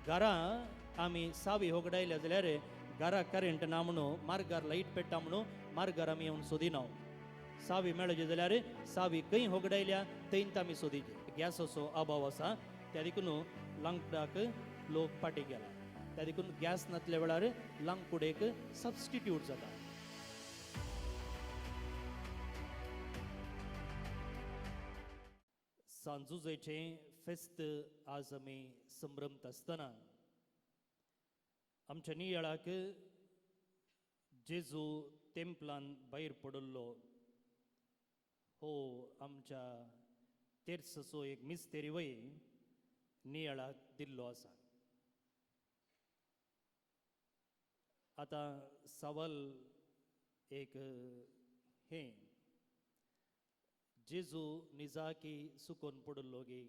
घरा आमी सावी होगडायल्या जाल्यार घरा करंट ना म्हणून मार्गार लाईट पेट्टा म्हणून मार्गार आमी येवन सोदिना सावी मेळचे जाल्यार सावी खंय होगडायल्या थंयच आमी सोदिचे गॅसाचो अभाव आसा त्या देखून लांकडाक लोक पाटी गेला त्या देखून गॅस नासल्या वेळार लांकुडेक सबस्टिट्यूट जाता सांजुजेचें फेस्त आज आमी संभ्रमत आसतना आमच्या नियाळाक जेजू तेंपलान भायर पडल्लो हो आमच्या तेर्सचो एक मिस्तेरी वय नियाळाक दिल्लो आसा आतां सवाल एक हे जेजू निजाकी सुकोन पडल्लो गे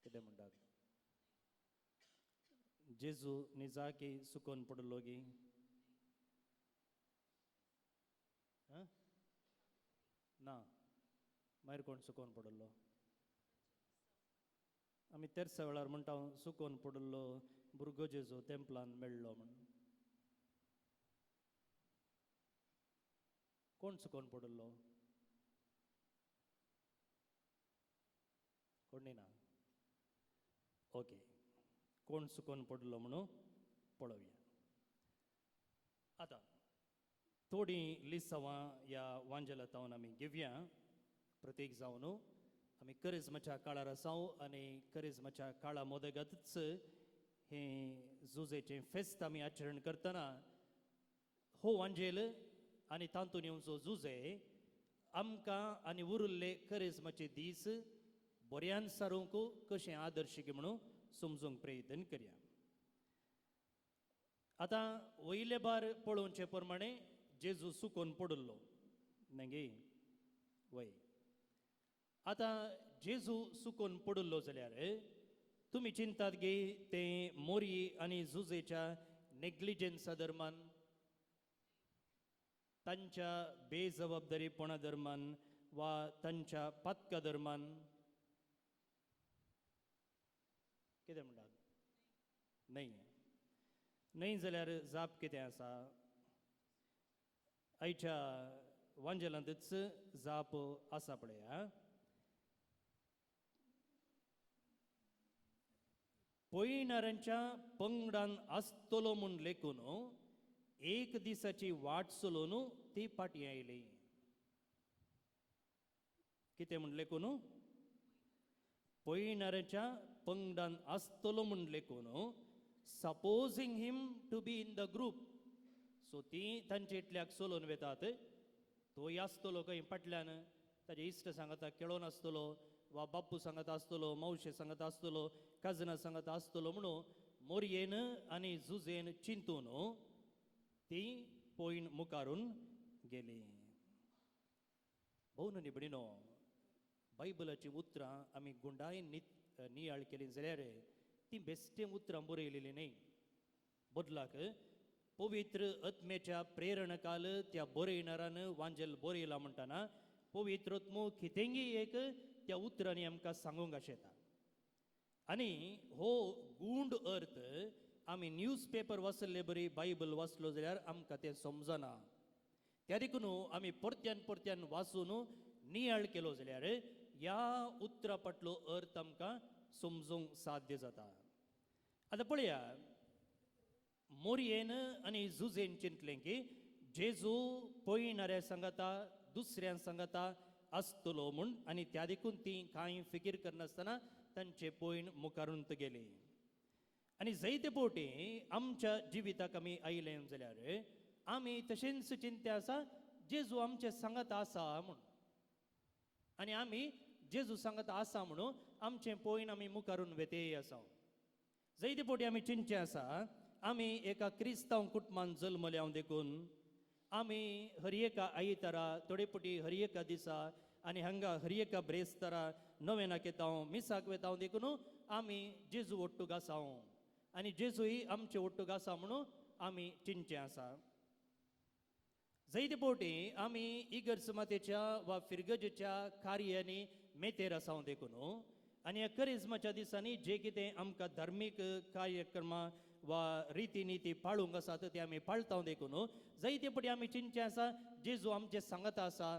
कितें म्हणटात जेजू निजाकी सुकोन पडल्लो गे ना मागीर कोण सुकोन पडल्लो आमी तेर्सा वेळार म्हणटा सुकोन पडल्लो भुरगो जेजू तेंपलान मेळ्ळो म्हण कोण सुकोन पडल्लो कोणी ना ओके कोण सुकोन पडलो म्हणून पळोवया आतां थोडीं लिसांवां ह्या वांजेलातावन आमी घेवया प्रत्येक जावन आमी करिज्माच्या काळार आसाव आनी करिज्माच्या काळा मोदगातच हें जुजेचें फेस्त आमी आचरण करतना हो वांजेल आनी तातूंत येवचो जुजे आमकां आनी उरिल्ले करिज्माचे दीस बऱ्यान सारूंक कशें आदर्श घे म्हणून समजूंक प्रयत्न करया आतां वयले बार पळोवचे प्रमाणे जेजू सुकोन पडल्लो न्ही वय आतां जेजू सुकोन पडल्लो जाल्यार तुमी चिंतात गे तें मोरी आनी जुजेच्या नेग्लिजन्सा दरमान तांच्या बेजबाबदारीपणा दरमान वा तांच्या पातका दरमान कितें म्हणटात न्हय जाल्यार जाप कितें आसा आयच्या वांजेलांतच जाप आसा पळया पळयणाऱ्यांच्या पंगडान आसतलो म्हूण लेखून एक दिसाची वाट चलोवन ती पाटी आयली कितें म्हूण लेखून पळयणाऱ्याच्या पंगडान आसतलो म्हूण लेखून supposing him to be in the group so ती तांचे इतल्याक चलोवन वेतात तोय आसतलो खंय फाटल्यान ताजे इश्ट सांगता केळोन आसतलो वा बाप्पू सांगता आसतलो मावशे सांगता आसतलो काजना सांगता आसतलो म्हणून मोरयेन आनी जुजेन चिंतून ती पळयन मुखारून गेली भोवन निबडिनो बायबलाची उतरां आमी गुंडायेन नियाळ केली जाल्यार ती बेश्टें उतरां बरयलेलीं न्ही बदलाक पवित्र आत्म्याच्या प्रेरणकाल त्या बरयणारान वांजेल बरयला म्हणटाना पवित्र आत्मो कितेंय एक त्या उतरांनी आमकां सांगूंक आशेता आनी हो गूंड अर्थ आमी न्यूज पेपर वाचले बरी बायबल वाचलो जाल्यार आमकां तें समजना त्या देखून आमी परत्यान परत्यान वाचून नियाळ केलो जाल्यार ह्या उतरा फाटलो अर्थ आमकां समजूंक साध्य जाता आतां पळया मोरयेन आनी जुजेन चिंतलें की जेजू पळयणाऱ्या सांगता दुसऱ्यां सांगता आसतलो म्हूण आनी त्या देखून ती कांय फिकीर करनासतना तांचे पळयन मुखारून गेली आनी जायते फावटी आमच्या जिविताक आमी आयले जाल्यार आमी तशेंच चिंते आसा जेजू आमचे सांगत आसा म्हूण आनी आमी जेजू सांगत आसा म्हणून आमचें पळयन आमी मुखारून वेतेय आसा जायते फावटी आमी चिंतचे आसा आमी एका क्रिस्तांव कुटुंबान जल्मले हांव देखून आमी हर एका आयतारा थोडे फावटी हर एका दिसा आनी हांगा हर एका ब्रेस्तारा नवेनाक येता मिसाक वेता देखून आमी जेजू ओट्टूक आसा आनी जेजूय आमचे ओट्टूक आसा म्हणून आमी चिंतचे आसा जायते फावटी आमी इगर समातेच्या वा फिरगजेच्या कार्यांनी मेतेर आसा देखून आनी ह्या करिज्माच्या दिसांनी जे कितें आमकां धार्मीक कार्यक्रमां वा रिती निती पाळूंक आसात ते आमी पाळटाव देखून जायते फावटी आमी चिंतचे आसा जेजू आमचे सांगाता आसा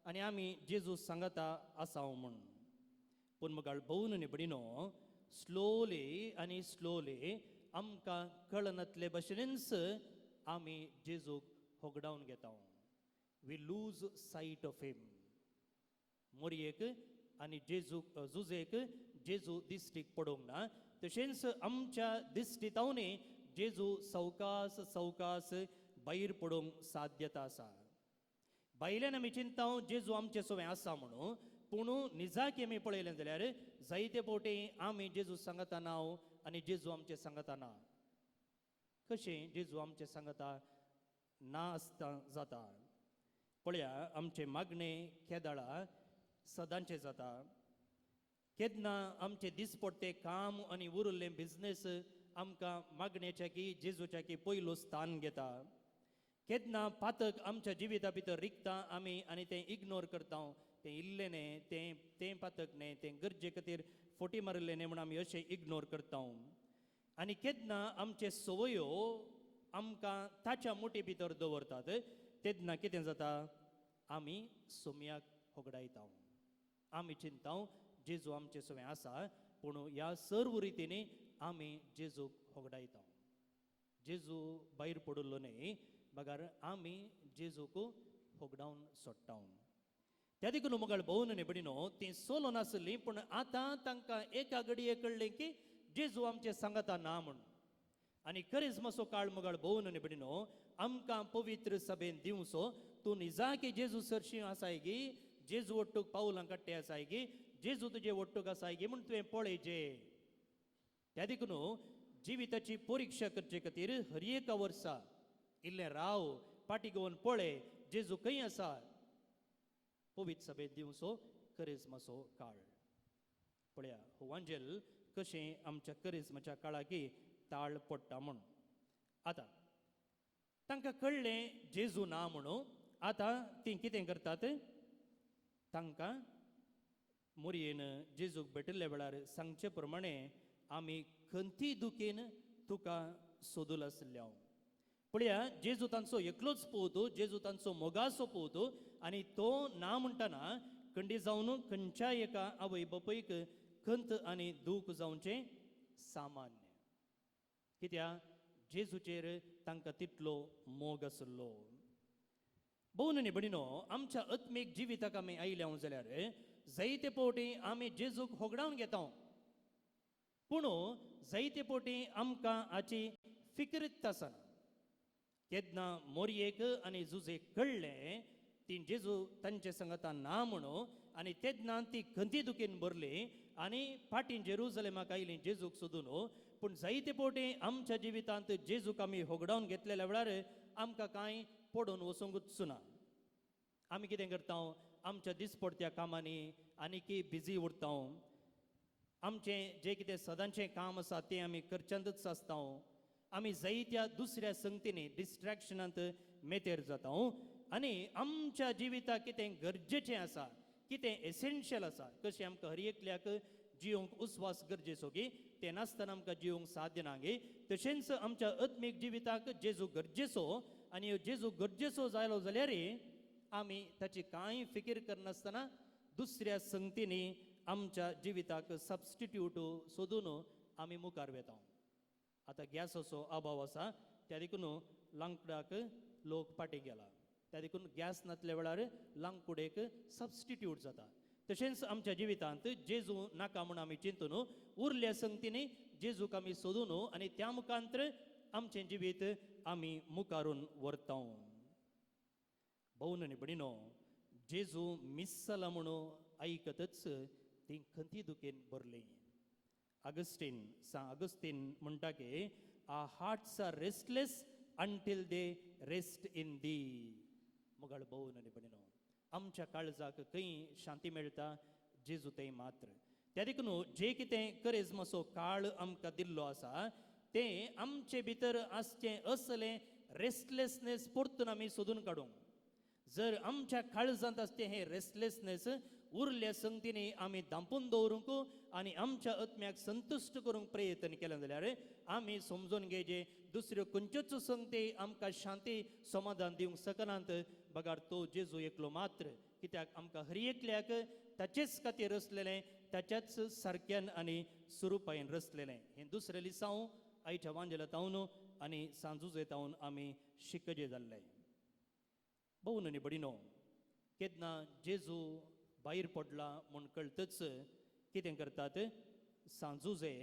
आनी आमी जेजू सांगाता आसाव म्हूण. पूण मुगाळ भोवन निबडिनो स्लोली आनी स्लोली आमकां कळनातले भशेनच आमी जेजूक होगडावन घेता. वी लूज सायट ऑफ हिम. मोरयेक आनी जेजूक जुजेक जेजू दिश्टीक पडोंक ना. तशेंच आमच्या दिश्टितावनी जेजू सवकास सवकास भायर पडोंक साध्यता आसा. भायल्यान आमी चिंताव जेजू आमचे सोबे आसा म्हणून, पूण निजाकी आमी पळयलें जाल्यार जायते फावटी आमी जेजू सांगता नाव आनी जेजू आमचे सांगता ना. कशें जेजू आमचे सांगता ना आसता जाता. पळया आमचे मागणे केदाळा सदांचे जाता. केन्ना आमचे दिसपट्टे काम आनी उरिल्लें बिझनेस आमकां मागणेच्या की जेजूच्या की पयलो स्थान घेता. केन्ना पातक आमच्या जिविता भितर रिकता आमी आनी तें इग्नोर करता. तें इल्लें न्ही, तें पातक न्ही, तें गरजे खातीर फोटी मारिल्लें न्ही म्हणून आमी अशें इग्नोर करता. आनी केन्ना आमचे संवयो आमकां ताच्या मुठी भितर दवरतात. तेन्ना कितें जाता, आमी सोम्याक होगडायता. आमी चिंता जेजू आमचे सोबे आसा, पूण ह्या सर्व रितींनी आमी जेजूक होगडायता. जेजू भायर पडुल्लो न्ही, बगार आमी जेजूक होगडावन सोडटा. त्या देखून मुगाळ भोवन निबडिनो ती सोलो नासली, पूण आतां तांकां एका घडये कळ्ळें की जेजू आमचे सांगता ना म्हूण. आनी करिज्माचो काळ मुगाळ भोवन निबडिनो आमकां पवित्र सभेन दिवचो. तूं निजाकी जेजू सरशी आसाय गी, जेजू ओट्टूक पावलां काडटे आसाय गी, जेजू तुजे ओट्टूक आसाय गी म्हूण तुवें पळयचे. त्या देखून जिविताची परिक्षा करचे खातीर हर एका वर्सा इल्लें राव, पाटी घेवन पळय जेजू खंय आसा. पवित्र सभेत दिवचो करिज्माचो काळ. पळया वांजेल कशें आमच्या करिज्माच्या काळाकी ताळ पडटा म्हूण. आतां तांकां कळ्ळें जेजू ना म्हणून. आतां तीं कितें करतात, तांकां मोरयेन जेजूक भेटले वेळार सांगचे प्रमाणे आमी खंती दुखेन तुका सोदूल आसल्या. पळया जेजू तांचो एकलोच पोवतो, जेजू तांचो मोगाचो पोवतो, आनी तो ना म्हणटना खंडी जावन खंयच्याय एका आवय बापयक खंत आनी दूख जावचें सामान्य. कित्याक जेजूचेर तांकां तितलो मोग आसलो. भोवन निबडिनो आमच्या आत्मीक जिविताक आमी आयल्या जाल्यार जायते फावटी आमी जेजूक होगडावन घेता, पूण जायते फावटी आमकां हाची फिक्रत आसना. केन्ना मोरयेक आनी जुजेक कळ्ळें ती जेजू तांचे सांगता ना म्हणून, आनी तेन्ना ती खंती दुखेन भरली आनी फाटीं जेरुजलेमाक आयलीं जेजूक सोदून. पूण जायते फावटी आमच्या जिवितांत जेजूक आमी होगडावन घेतलेल्या वेळार आमकां कांय पडून वचूंकच ना. आमी कितें करता, आमच्या दिसपडत्या कामांनी आनीक बिजी उरता. आमचें जें कितें सदांचें काम आसा तें आमी करच्यांतच आसता. आमी जायत्या दुसऱ्या संगतींनी डिस्ट्रॅक्शनांत मेतेर जाता. आनी आमच्या जिविताक कितें गरजेचें आसा, कितें एसेन्शियल आसा, कशें आमकां हर एकल्याक जिवंक उस्वास गरजेचो गी, तें नासतना आमकां जिवंक साध्य ना गे, तशेंच आमच्या आत्मीक जिविताक जेजू गरजेचो. आनी जेजू गरजेचो जालो जाल्यार आमी ताची कांय फिकीर करनासतना दुसऱ्या संगतींनी आमच्या जिविताक सबस्टिट्यूट सोदून आमी मुखार वेता. आतां गॅसाचो अभाव आसा, त्या देखून लांकडाक लोक पाटी गेला. त्या देखून गॅस नासल्या वेळार लांकुडेक सबस्टिट्यूट जाता. तशेंच आमच्या जिवितांत जेजू नाका म्हूण आमी चिंतून उरल्या संगतींनी जेजूक आमी सोदून आनी त्या मुखांतर आमचें जिवीत आमी मुखारून व्हरता. भोवन निबडिनो जेजू मिस जाला म्हणून आयकतच ती खंती दुखेन भरली. अगस्तीन म्हणटा की our hearts are restless until they rest in thee. मुगाळ भोवन निबडिनो आमच्या काळजाक खंय शांती मेळटा, जेजू थंय मात्र. त्या देखून जे कितें करिज्माचो काळ आमकां दिल्लो आसा तें आमचे भितर आसचें असलें रेस्टलेसनेस परतून आमी सोदून काडूंक. जर आमच्या काळजांत आसचें हें रेस्टलेसनेस उरल्या संगतीने आमी दांपून दवरूंक आनी आमच्या आत्म्याक संतुश्ट करूंक प्रयत्न केले जाल्यार आमी समजून घेजे दुसऱ्यो खंयच्योच संगती आमकां शांती समाधान दिवंक शकनात बगार तो जेजू एकलो मात्र कित्याक आमकां हर एकल्याक ताचेच खातीर रचलेलें ताच्याच सारक्यान आनी स्वरुपायेन रचलेलें हें दुसरें लिसांव आयच्या वांजेलातावन आनी सांजुजेतावन आमी शिकजे जाल्ले भोवन न्ही बडिनो केन्ना जेजू भायर पडला म्हूण कळटच कितें करतात सांजुजे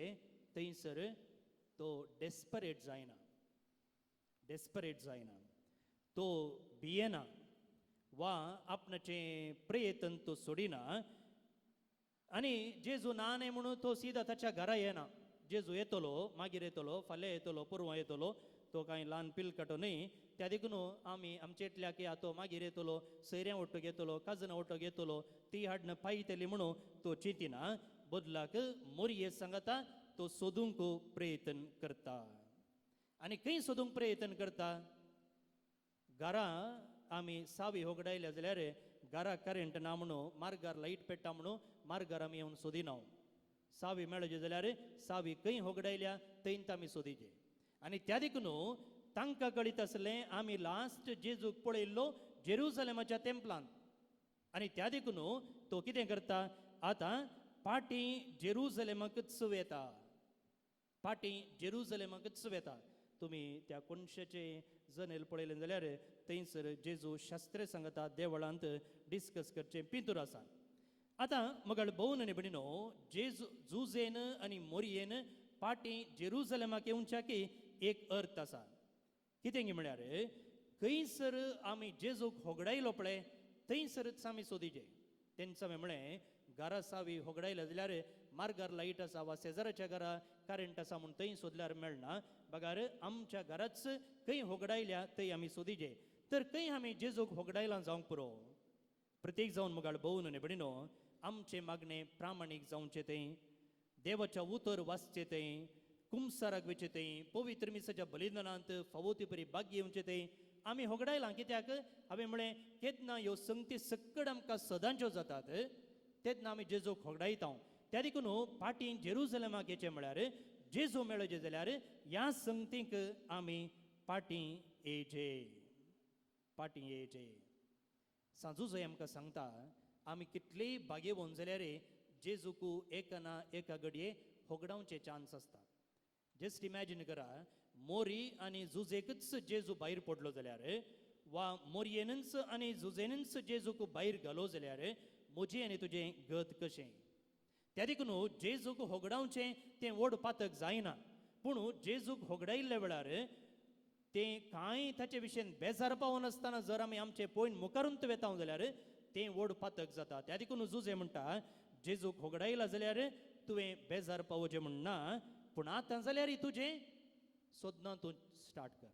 थंयसर तो डेस्परेट जायना तो भियेना वा आपणाचें प्रयत्न तो सोडिना आनी जेजू ना न्ही म्हणून तो सीदा ताच्या घरा येना जेजू येतलो मागीर येतलो फाल्यां येतलो परवां येतलो तो कांय ल्हान पिलकाटो न्ही त्या देखून आमी आमचे इतल्याक तो मागीर येतलो सयऱ्यां ओट्टो घेतलो काजनां ओट्टो घेतलो ती हाडन पायतली म्हणून तो चिंतिना बदलाक मोरये सांगता तो सोदूंक प्रयत्न करता आनी खंय सोदूंक प्रयत्न करता घरा आमी सावी होगडायल्या जाल्यार घरा करंट ना म्हणून मार्गार लायट पेट्टा म्हणून मार्गार आमी येवन सोदिना सावी मेळचे जाल्यार सावी खंय होगडायल्या थंयत आमी सोदिचे आनी त्या देखून तांकां कळीत आसलें आमी लास्ट जेजूक पळयल्लो जेरुसलेमाच्या तेंपलांत आनी त्या देखून तो कितें करता आतां पाटी जेरुसलेमाकच वेता तुमी त्या कोणशाचे जनेल पळयलें जाल्यार थंयसर जेजू शास्त्र सांगता देवळांत डिस्कस करचें पितूर आसा आतां म्हगाळ भोवन आनी भयणीनो जुजेन आनी मोरयेन पाटी जेरुसलेमाक येवच्याक एक अर्थ आसा कितें गी म्हळ्यार खंयसर आमी जेजूक होगडायलो पळय थंयसरच आमी सोदिचे तेंच हांवें म्हळें घरा सावी होगडायल्या जाल्यार मार्गार लायट आसा वा शेजाराच्या घरा करंट आसा म्हूण थंय सोदल्यार मेळना बगार आमच्या घराच खंय होगडायल्या थंय आमी सोदिचे तर खंय आमी जेजूक होगडायलां जावंक पुरो प्रत्येक जावन मुगाळ भोवन आनी भयणीनो आमचें मागणें प्रामाणीक जावचें तें देवाच्या उतर वाचचें तें कुमसाराक वचचें तें पवित्र मिसाच्या बलिदानांत फावोती परी भाग घेवचें तें आमी होगडायलां कित्याक हांवें म्हळें केन्ना ह्यो संगती सक्कड आमकां सदांच्यो जातात तेन्ना आमी जेजूक होगडायता त्या देखून पाटी जेरुसलेमाक येचें म्हळ्यार जेजू मेळचे जाल्यार ह्या संगतीक आमी पाटी येयचे सांजुजय आमकां सांगता आमी कितलेय बागे वोन जाल्यार जेजूक एका ना एका घडये होगडावचे चान्स आसता जस्ट इमॅजिन करा मोरी आनी जुजेकच जेजू भायर पडलो जाल्यार वा मोरयेनच आनी जुजेनच जेजूक भायर घालो जाल्यार म्हजें आनी तुजें गत कशें त्या देखून जेजूक होगडावचें तें व्हड पातक जायना पूण जेजूक होगडायल्ल्या वेळार तें कांय ताचे विशयन बेजार पावो नासतना जर आमी आमचें पळोवन मुखारूंत वेता जाल्यार तें व्हड पातक जाता त्या देखून जुजे म्हणटा जेजूक होगडायला जाल्यार तुवें बेजार पावोचें म्हणना पूण आतां जाल्यार तुजें सोदना तूं स्टार्ट कर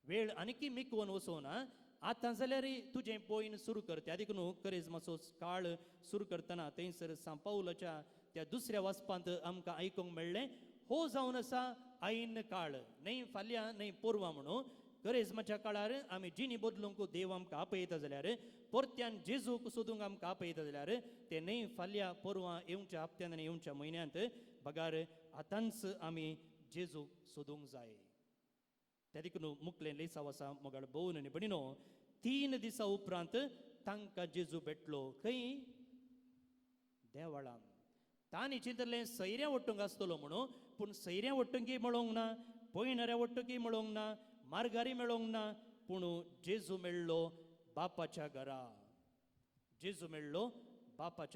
वेळ आनीक मिकवून वचोना आतां जाल्यार तुजें पळोवन सुरू कर त्या देखून करिज्माचो काळ सुरू करतना थंयसर सांपावलाच्या त्या दुसऱ्या वाचपांत आमकां आयकूंक मेळ्ळें हो जावन आसा आईन काळ न्हय फाल्यां न्हय परवां म्हणून करिज्माच्या काळार आमी जिणी बदलूंक देव आमकां आपयता जाल्यार परत्यान जेजूक सोदूंक आमकां आपयता जाल्यार तें न्हय फाल्यां परवां येवच्या हप्त्यान आनी येवच्या म्हयन्यांत बगार आतांच आमी जेजूक सोदूंक जाय त्या देखून मुखलें लेसांव आसा मोगाळ भोवन आनी भयणीनो 3 दिसां उपरांत तांकां जेजू भेटलो खंय देवळान तांणी चिंतलें सयऱ्या वट्टूंक आसतलो म्हणून पूण सयऱ्या वट्टुंकी मेळोंक ना पळयणाऱ्या वट्टुकी मेळोंक ना मार्गारी मेळोंक ना पूण जेजू मेळ्ळो बापाच्या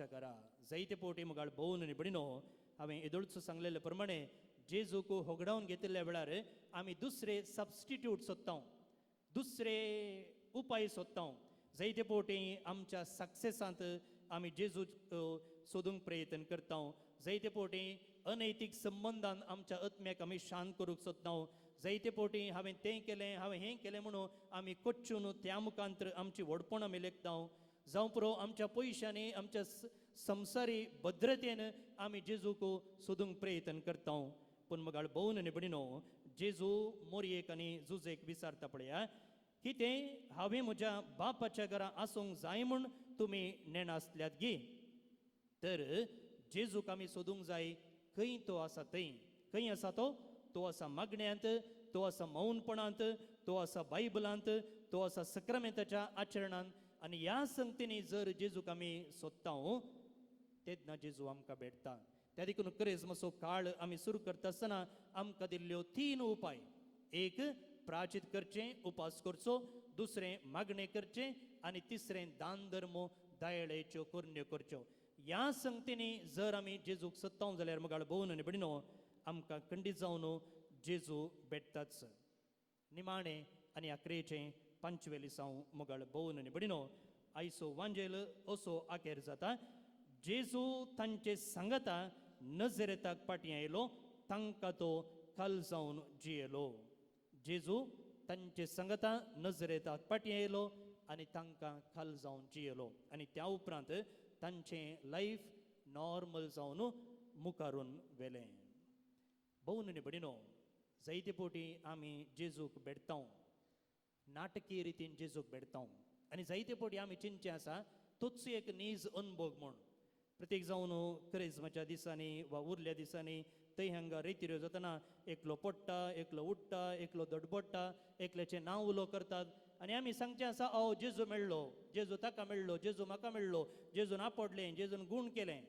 घरा जायते पोटी मुगाळ भोवन आनी भयणीनो हांवें येदोळचो सांगलेले प्रमाणे जेजूक होगडावन घेतिल्ल्या वेळार आमी दुसरे सबस्टिट्यूट सोदता दुसरे उपाय सोदता जायते पोटी आमच्या सक्सेसांत आमी जेजू सोदूंक प्रयत्न करता जायते पोटी अनैतीक संबंधान आमच्या आत्म्याक आमी शांत करूंक सोदता जायते पोटी हांवें तें केलें हांवें हें केलें म्हणून आमी कोच्चून त्या मुखांतर आमची व्हडपण आमी लेखता जावं पुरो आमच्या पयशांनी आमच्या संवसारी भद्रतेन आमी जेजूक सोदूंक प्रयत्न करता पूण मुगाळ भोवन आनी भयणीनो जेजू मोरयेक आनी जुजेक विचारता पळया कितें हांवें म्हज्या बापाच्या घरा आसूंक जाय म्हूण तुमी नेणासल्यात गी. तर जेजूक आमी सोदूंक जाय खंय तो आसा थंय. खंय आसा तो? तो आसा मागण्यांत, तो आसा मौनपणांत, तो आसा बायबलांत, तो आसा सक्रामेंताच्या आचरणांत. आनी ह्या संगतींनी जर जेजूक आमी सोदता तेन्ना जेजू आमकां भेटता. त्या देखून क्रिसमसो काळ आमी सुरू करता आसतना आमकां दिल्ल्यो 3 उपाय. एक, प्राचित करचें, उपास करचो. दुसरें, मागणें करचें. आनी तिसरें, दान धर्म दयाळेच्यो कुरण्यो करच्यो. ह्या संगतींनी जर आमी जेजूक सोदता जाल्यार मुगाळ भोवन आनी भयणीनो आमकां खंडीत जावन जेजू भेटताच. निमाणें आनी आखरेचें पंचवेली सावन मुगाळ भोवन आनी भयणीनो आयचो वांजेल असो आखेर जाता. जेजू तांचे सांगता नजरेताक पाटी आयलो, तांकां तो काल जावन जियेलो. जेजू तांचे सांगता नजरेताक पाटी आयलो आनी तांकां काल जावन जियेलो. आनी त्या उपरांत तांचें लायफ नॉर्मल जावन मुखारून वेलें. भोवन आनी भयणीनो, जायते फावटी आमी जेजूक भेटता, नाटकीय रितीन जेजूक भेटता. आनी जायते फावटी आमी चिंतचे आसा तोच एक नीज अनुभव म्हूण. प्रत्येक जावन क्रिसमसाच्या दिसांनी वा उरल्या दिसांनी थंय हांगा रितीऱ्यो जातना एकलो पडटा, एकलो उठ्ठा, एकलो धडपडटा, एकल्याचें नांव उलो करतात. आनी आमी सांगचें आसा जेजू मेळ्ळो, जेजू ताका मेळ्ळो, जेजू म्हाका मेळ्ळो, जेजून आपडलें, जेजून गूण केलें.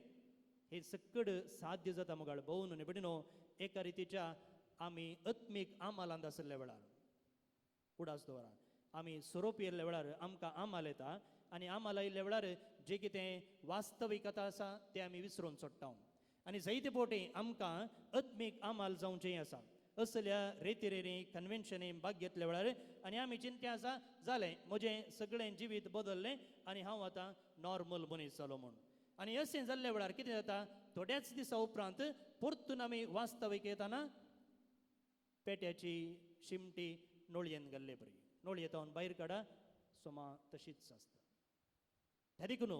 हे सकड साध्य जाता मुगाळ भोवन आनी भयणीनो एका रितीच्या आमी आत्मीक आमालांत आसल्या वेळार. उडास दवरा, आमी सोरोप येयल्ल्या वेळार आमकां आमाल येता आनी आमाल आयिल्ल्या वेळार जें कितें वास्तविकता आसा तें आमी विसरून सोडटा. आनी जायते फावटी आमकां आत्मीक आमाल जावचें आसा. असल्या रेतीरेनी कन्वेन्शनी भाग घेतल्या वेळार आनी आमी चिंतचे आसा जालें म्हजें सगळें जिवीत बदललें आनी हांव आतां नॉर्मल मनीस जालो म्हूण. आनी अशें जाल्ल्या वेळार कितें जाता, थोड्याच दिसा उपरांत परतून आमी वास्तवीक येताना पेट्याची शिमटी नोळयेन घाल्ले परी. नोळये तावन भायर काडा, सोमा तशीच आसता. त्या देखून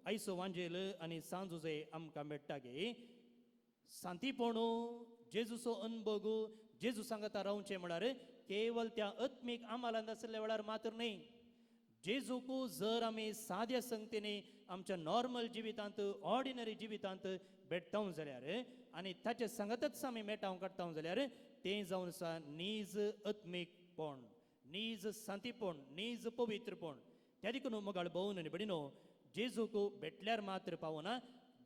आयचो वांजेल आनी सांजुजे आमकां मेळटा गे सांतीपणू, जेजूचो अनुभव, जेजू सांगता रावचें म्हळ्यार केवल त्या आत्मीक आमालांत आसल्या वेळार मात्र न्ही. जेजूक जर आमी साद्या संगतींनी आमच्या नॉर्मल जिवितांत, ऑर्डिनरी जिवितांत भेटता जाल्यार आनी ताचे सांगतच आमी मेटाव काडटा जाल्यार तें जावन आसा नीज आत्मीकपण, नीज सांतीपण, नीज पवित्रपण. त्या देखून मुगाळ भोवन आनी भयणीनो जेजूक भेटल्यार मात्र पावना,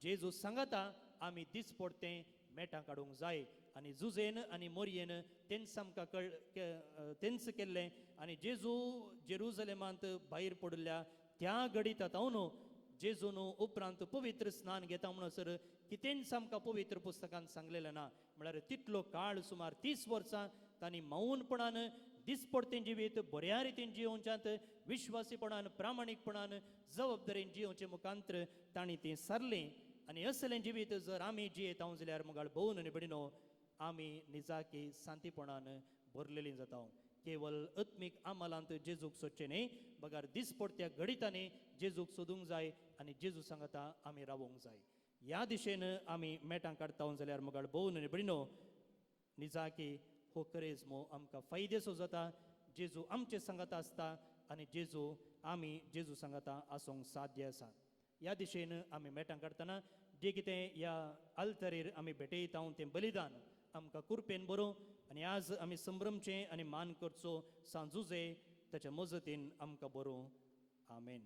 जेजू सांगता आमी दीस पडतें मेटां काडूंक जाय. आनी जुजेन आनी मोरयेन तेंच आमकां तेंच केल्लें. आनी जेजू जेरुजलेमांत भायर पडल्या त्या घडीतावन जेजून उपरांत पवित्र स्नान घेता म्हणसर कितेंच आमकां पवित्र पुस्तकांत सांगलेलें ना. म्हळ्यार तितलो काळ सुमार 30 वर्सां तांणी मौनपणान दिसपडतें जिवीत बऱ्या रितीन जियोवच्यांत विश्वासीपणान, प्रामाणीकपणान, जबाबदारेन जियोवचे मुखांत्र तांणी तें सारलें. आनी असलें जिवीत जर आमी जियेता जाल्यार मुगाळ भोवन आनी भयणीनो आमी निजाकी सांतीपणान भरलेलीं जाता. केवल आत्मीक आमालांत जेजूक सोदचें न्ही, बगार दिसपडत्या घडितांनी जेजूक सोदूंक जाय आनी जेजू सांगता आमी रावूंक जाय. ह्या दिशेन आमी मेटां काडटा जाल्यार मुगाळ भोवन आनी भयणीनो निजाकी हो करेजमो आमकां फायदेचो जाता. जेजू आमचे सांगता आसता आनी आमी जेजू सांगता आसूंक साध्य आसा. ह्या दिशेन आमी मेटां काडटना जें कितें ह्या आल्तरेर आमी भेटयता तें बलिदान आमकां कुरपेन बरो आनी आज आमी संभ्रमचें आनी मान करचो सांजुजे ताच्या मजतीन आमकां बरो. आमेन.